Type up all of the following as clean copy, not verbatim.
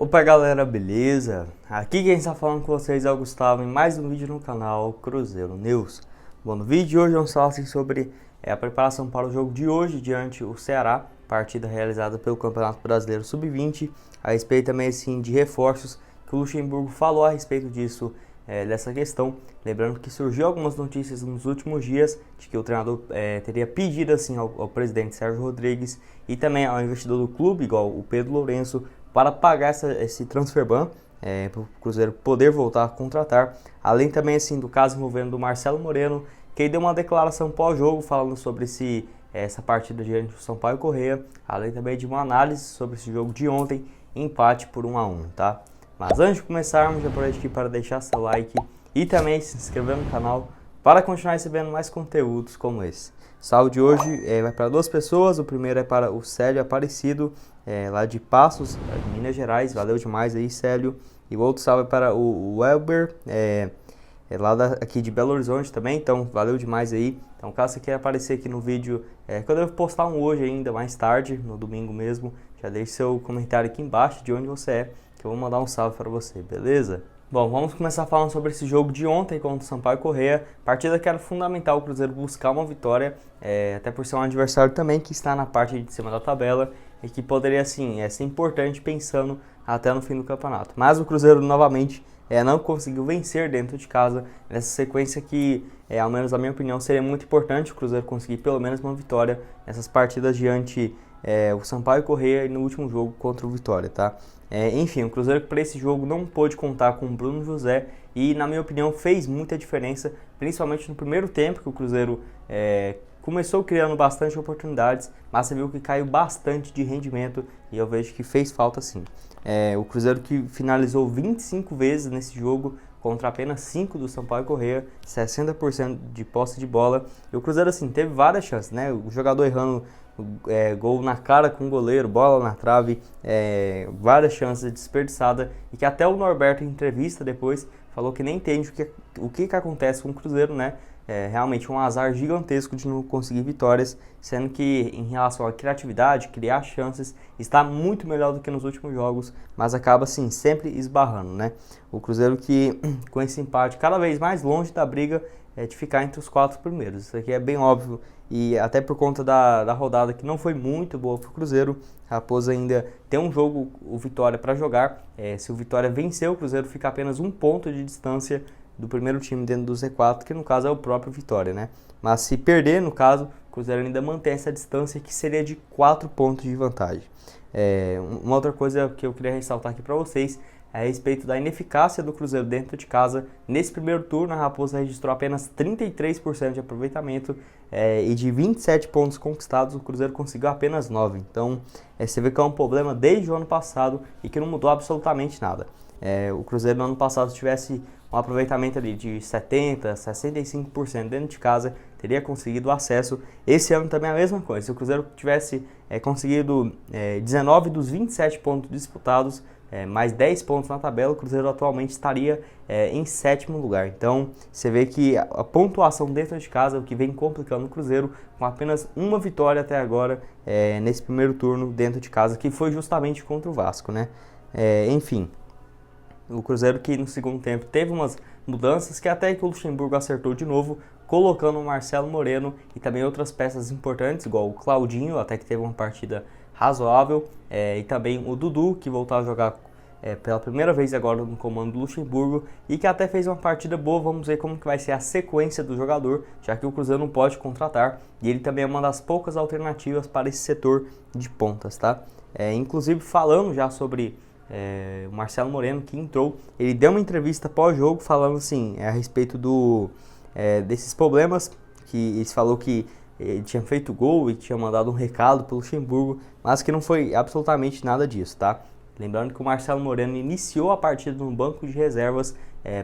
Opa galera, beleza? Aqui quem está falando com vocês é o Gustavo em mais um vídeo no canal Cruzeiro News. Bom, no vídeo de hoje vamos falar sobre a preparação para o jogo de hoje diante o Ceará, partida realizada pelo Campeonato Brasileiro Sub-20, a respeito também assim de reforços que o Luxemburgo falou a respeito disso, dessa questão. Lembrando que surgiu algumas notícias nos últimos dias de que o treinador teria pedido assim ao presidente Sérgio Rodrigues e também ao investidor do clube, igual o Pedro Lourenço, para pagar esse transfer ban, para o Cruzeiro poder voltar a contratar. Além também assim do caso envolvendo o Marcelo Moreno, que ele deu uma declaração pós-jogo falando sobre essa partida diante do Sampaio Corrêa, além também de uma análise sobre esse jogo de ontem, empate por 1-1, tá? Mas antes de começarmos, já aproveito aqui para deixar seu like e também se inscrever no canal para continuar recebendo mais conteúdos como esse. O salve de hoje vai para duas pessoas. O primeiro é para o Célio Aparecido, lá de Passos, Minas Gerais. Valeu demais aí, Célio. E o outro salve é para o Welber, aqui de Belo Horizonte também. Então, valeu demais aí. Então, caso você queira aparecer aqui no vídeo, que eu devo postar um hoje ainda, mais tarde, no domingo mesmo, já deixe seu comentário aqui embaixo de onde você é, que eu vou mandar um salve para você, beleza? Bom, vamos começar falando sobre esse jogo de ontem contra o Sampaio Corrêa. Partida que era fundamental o Cruzeiro buscar uma vitória, até por ser um adversário também que está na parte de cima da tabela e que poderia assim, ser importante pensando até no fim do campeonato. Mas o Cruzeiro novamente não conseguiu vencer dentro de casa, nessa sequência que, ao menos na minha opinião, seria muito importante o Cruzeiro conseguir pelo menos uma vitória nessas partidas diante o Sampaio Corrêa e no último jogo contra o Vitória, tá? Enfim, o Cruzeiro para esse jogo não pôde contar com o Bruno José e, na minha opinião, fez muita diferença, principalmente no primeiro tempo, que o Cruzeiro começou criando bastante oportunidades, mas você viu que caiu bastante de rendimento e eu vejo que fez falta sim. O Cruzeiro que finalizou 25 vezes nesse jogo contra apenas 5 do Sampaio Corrêa, 60% de posse de bola. E o Cruzeiro assim teve várias chances, né? O jogador errando gol na cara com o goleiro, bola na trave, várias chances desperdiçadas, e que até o Norberto em entrevista depois falou que nem entende o que acontece com o Cruzeiro, né? Realmente um azar gigantesco de não conseguir vitórias, sendo que em relação à criatividade, criar chances, está muito melhor do que nos últimos jogos, mas acaba assim sempre esbarrando, né? O Cruzeiro que com esse empate cada vez mais longe da briga de ficar entre os 4 primeiros. Isso aqui é bem óbvio, e até por conta da rodada que não foi muito boa para o Cruzeiro. Raposa ainda tem um jogo, o Vitória, para jogar. Se o Vitória vencer, o Cruzeiro fica apenas um ponto de distância do primeiro time dentro do Z4, que no caso é o próprio Vitória, né? Mas se perder, no caso, o Cruzeiro ainda mantém essa distância, que seria de 4 pontos de vantagem. Uma outra coisa que eu queria ressaltar aqui para vocês a respeito da ineficácia do Cruzeiro dentro de casa. Nesse primeiro turno, a Raposa registrou apenas 33% de aproveitamento, e de 27 pontos conquistados, o Cruzeiro conseguiu apenas 9. Então, você vê que é um problema desde o ano passado e que não mudou absolutamente nada. O Cruzeiro no ano passado, se tivesse um aproveitamento ali de 70%, 65% dentro de casa, teria conseguido acesso. Esse ano também é a mesma coisa. Se o Cruzeiro tivesse conseguido 19 dos 27 pontos disputados, mais 10 pontos na tabela, o Cruzeiro atualmente estaria em 7º lugar. Então, você vê que a pontuação dentro de casa é o que vem complicando o Cruzeiro, com apenas uma vitória até agora nesse primeiro turno dentro de casa, que foi justamente contra o Vasco, né? Enfim, o Cruzeiro que no segundo tempo teve umas mudanças que até que o Luxemburgo acertou de novo, colocando o Marcelo Moreno e também outras peças importantes, igual o Claudinho, até que teve uma partida razoável, e também o Dudu, que voltou a jogar pela primeira vez agora no comando do Luxemburgo, e que até fez uma partida boa. Vamos ver como que vai ser a sequência do jogador, já que o Cruzeiro não pode contratar, e ele também é uma das poucas alternativas para esse setor de pontas, tá? Inclusive, falando já sobre o Marcelo Moreno, que entrou, ele deu uma entrevista pós-jogo falando assim, a respeito desses problemas, que ele falou que ele tinha feito gol e tinha mandado um recado para o Luxemburgo, mas que não foi absolutamente nada disso, tá? Lembrando que o Marcelo Moreno iniciou a partida no banco de reservas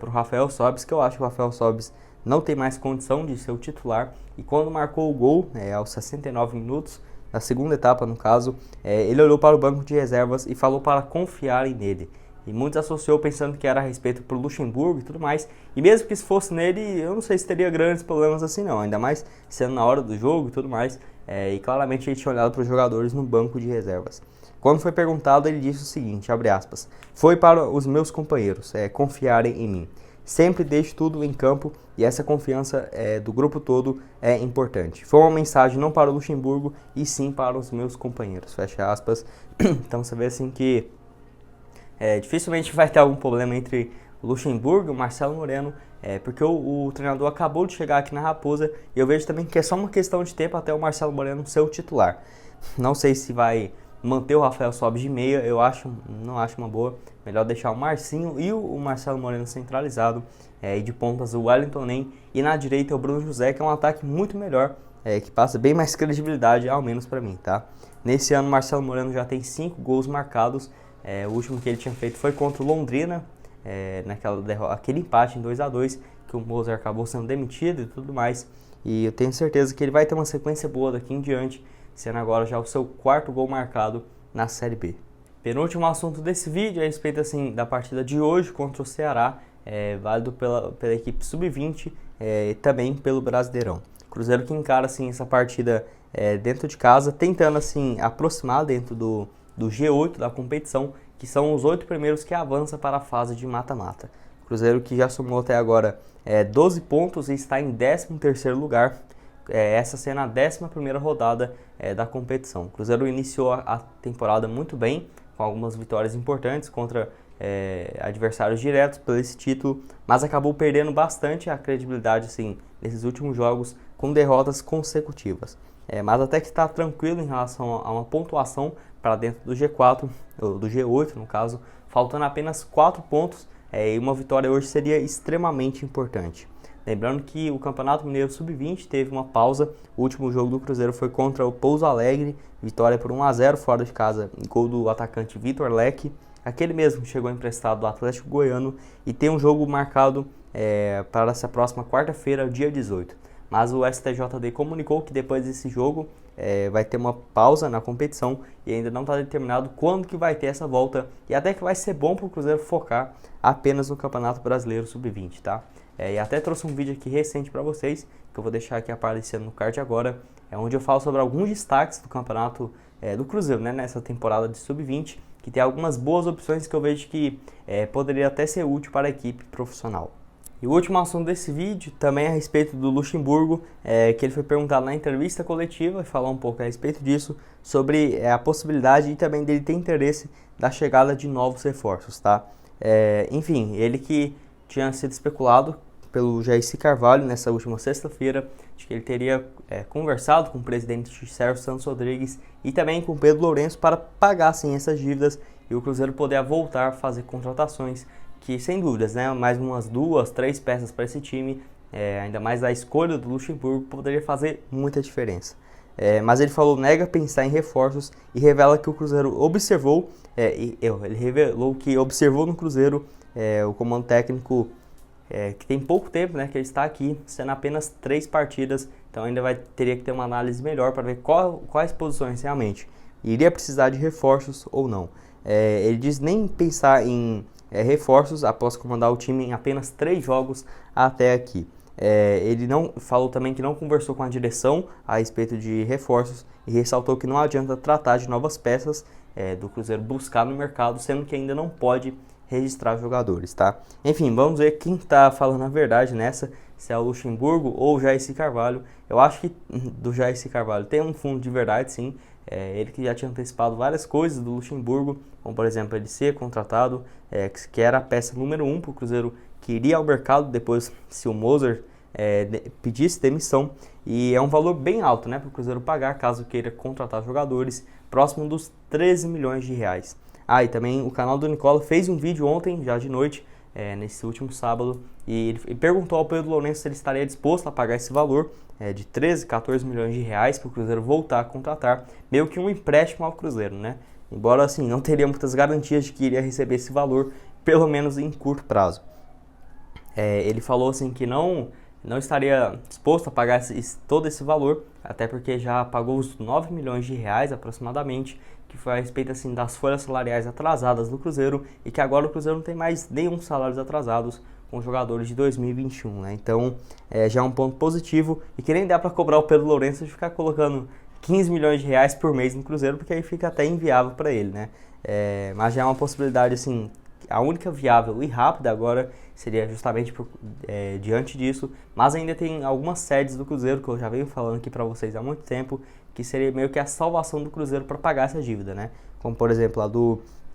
para o Rafael Sobis, que eu acho que o Rafael Sobis não tem mais condição de ser o titular, e quando marcou o gol, aos 69 minutos, na segunda etapa no caso, ele olhou para o banco de reservas e falou para confiarem nele. E muitos associou pensando que era a respeito pro Luxemburgo e tudo mais. E mesmo que se fosse nele, eu não sei se teria grandes problemas assim não. Ainda mais sendo na hora do jogo e tudo mais. E claramente ele tinha olhado para os jogadores no banco de reservas. Quando foi perguntado, ele disse o seguinte, abre aspas, foi para os meus companheiros confiarem em mim. Sempre deixo tudo em campo e essa confiança do grupo todo é importante. Foi uma mensagem não para o Luxemburgo e sim para os meus companheiros, fecha aspas. Então você vê assim que dificilmente vai ter algum problema entre o Luxemburgo e o Marcelo Moreno, porque o treinador acabou de chegar aqui na Raposa e eu vejo também que é só uma questão de tempo até o Marcelo Moreno ser o titular. Não sei se vai manter o Rafael Sobis de meia, não acho uma boa. Melhor deixar o Marcinho e o Marcelo Moreno centralizado, e de pontas o Wellington Nem, e na direita o Bruno José, que é um ataque muito melhor, que passa bem mais credibilidade, ao menos para mim, tá? Nesse ano o Marcelo Moreno já tem 5 gols marcados, o último que ele tinha feito foi contra o Londrina, aquele empate em 2-2, que o Moser acabou sendo demitido e tudo mais, e eu tenho certeza que ele vai ter uma sequência boa daqui em diante, sendo agora já o seu 4º gol marcado na Série B. Penúltimo assunto desse vídeo é a respeito assim, da partida de hoje contra o Ceará, válido pela equipe Sub-20 e também pelo Brasileirão. Cruzeiro que encara assim, essa partida dentro de casa, tentando assim, aproximar dentro do G8 da competição, que são os 8 primeiros que avançam para a fase de mata-mata. Cruzeiro que já somou até agora 12 pontos e está em 13º lugar, essa sendo a 11ª rodada da competição. O Cruzeiro iniciou a temporada muito bem, com algumas vitórias importantes contra adversários diretos por esse título, mas acabou perdendo bastante a credibilidade assim, nesses últimos jogos com derrotas consecutivas. Mas até que está tranquilo em relação a uma pontuação para dentro do G4, ou do G8 no caso, faltando apenas 4 pontos, e uma vitória hoje seria extremamente importante. Lembrando que o Campeonato Mineiro Sub-20 teve uma pausa, o último jogo do Cruzeiro foi contra o Pouso Alegre, vitória por 1-0 fora de casa, gol do atacante Vitor Leque, aquele mesmo que chegou emprestado do Atlético Goiano, e tem um jogo marcado para essa próxima quarta-feira, dia 18. Mas o STJD comunicou que depois desse jogo vai ter uma pausa na competição e ainda não está determinado quando que vai ter essa volta, e até que vai ser bom para o Cruzeiro focar apenas no Campeonato Brasileiro Sub-20, tá? E até trouxe um vídeo aqui recente para vocês, que eu vou deixar aqui aparecendo no card agora, onde eu falo sobre alguns destaques do campeonato do Cruzeiro, né, nessa temporada de Sub-20, que tem algumas boas opções que eu vejo que poderia até ser útil para a equipe profissional. E o último assunto desse vídeo também é a respeito do Luxemburgo, que ele foi perguntado na entrevista coletiva, e falar um pouco a respeito disso, sobre a possibilidade e também dele ter interesse da chegada de novos reforços, tá? Enfim, ele que tinha sido especulado pelo Jaircy Carvalho nessa última sexta-feira, de que ele teria conversado com o presidente Sérgio Santos Rodrigues e também com o Pedro Lourenço para pagar sim, essas dívidas e o Cruzeiro poder voltar a fazer contratações que, sem dúvidas, né, mais umas 2, 3 peças para esse time, ainda mais a escolha do Luxemburgo, poderia fazer muita diferença. Mas ele falou, nega pensar em reforços e revela que o Cruzeiro observou, ele revelou que observou no Cruzeiro o comando técnico que tem pouco tempo, né, que ele está aqui, sendo apenas 3 partidas, então ainda teria que ter uma análise melhor para ver quais posições realmente iria precisar de reforços ou não. Ele diz nem pensar em reforços após comandar o time em apenas 3 jogos até aqui. Ele não falou também que não conversou com a direção a respeito de reforços e ressaltou que não adianta tratar de novas peças do Cruzeiro buscar no mercado, sendo que ainda não pode registrar jogadores, tá? Enfim, vamos ver quem tá falando a verdade nessa, se é o Luxemburgo ou o Jaircy Carvalho. Eu acho que do Jaircy Carvalho tem um fundo de verdade, sim. Ele que já tinha antecipado várias coisas do Luxemburgo, como por exemplo ele ser contratado, que era a peça número 1 para o Cruzeiro, que iria ao mercado depois se o Moser pedisse demissão, e é um valor bem alto, né, para o Cruzeiro pagar caso queira contratar jogadores, próximo dos 13 milhões de reais. E também o canal do Nicola fez um vídeo ontem, já de noite, nesse último sábado, e ele perguntou ao Pedro Lourenço se ele estaria disposto a pagar esse valor de 13, 14 milhões de reais para o Cruzeiro voltar a contratar, meio que um empréstimo ao Cruzeiro, né? Embora assim, não teria muitas garantias de que iria receber esse valor, pelo menos em curto prazo. Ele falou assim que não estaria disposto a pagar todo esse valor, até porque já pagou os 9 milhões de reais aproximadamente, que foi a respeito assim, das folhas salariais atrasadas do Cruzeiro, e que agora o Cruzeiro não tem mais nenhum salários atrasados com os jogadores de 2021, né? Então já é um ponto positivo, e que nem dá para cobrar o Pedro Lourenço de ficar colocando 15 milhões de reais por mês no Cruzeiro, porque aí fica até inviável para ele, né? Mas já é uma possibilidade, assim, a única viável e rápida agora seria justamente diante disso, mas ainda tem algumas sedes do Cruzeiro que eu já venho falando aqui para vocês há muito tempo, que seria meio que a salvação do Cruzeiro para pagar essa dívida, né? Como por exemplo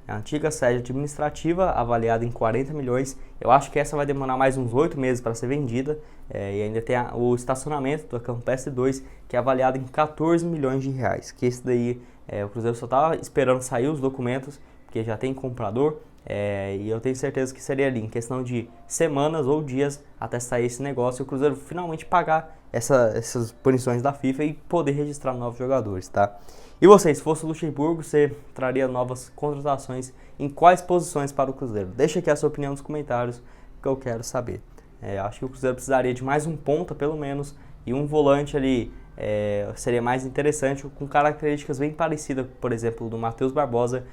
a antiga sede administrativa, avaliada em 40 milhões, eu acho que essa vai demorar mais uns 8 meses para ser vendida, e ainda tem o estacionamento do Campestre 2, que é avaliado em 14 milhões de reais, que esse daí o Cruzeiro só estava esperando sair os documentos, porque já tem comprador, e eu tenho certeza que seria ali em questão de semanas ou dias até sair esse negócio e o Cruzeiro finalmente pagar essas punições da FIFA e poder registrar novos jogadores, tá? E você, se fosse o Luxemburgo, você traria novas contratações em quais posições para o Cruzeiro? Deixa aqui a sua opinião nos comentários que eu quero saber. Acho que o Cruzeiro precisaria de mais um ponta pelo menos e um volante ali seria mais interessante, com características bem parecidas, por exemplo, do Matheus Barbosa,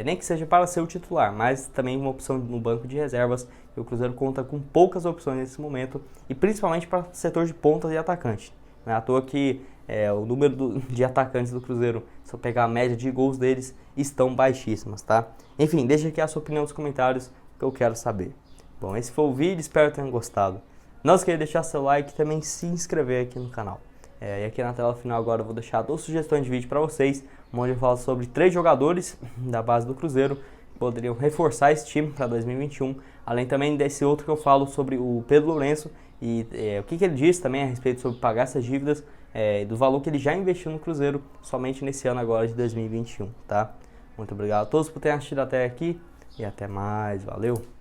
nem que seja para ser o titular, mas também uma opção no banco de reservas. E o Cruzeiro conta com poucas opções nesse momento, e principalmente para o setor de pontas e atacante. Não é à toa que o número de atacantes do Cruzeiro, se eu pegar a média de gols deles, estão baixíssimas, tá? Enfim, deixa aqui a sua opinião nos comentários que eu quero saber. Bom, esse foi o vídeo, espero que tenham gostado. Não esqueça de deixar seu like e também se inscrever aqui no canal. E aqui na tela final agora eu vou deixar 2 sugestões de vídeo para vocês, onde eu falo sobre 3 jogadores da base do Cruzeiro que poderiam reforçar esse time para 2021, além também desse outro que eu falo sobre o Pedro Lourenço e o que ele diz também a respeito sobre pagar essas dívidas, do valor que ele já investiu no Cruzeiro somente nesse ano agora de 2021, tá? Muito obrigado a todos por terem assistido até aqui e até mais, valeu!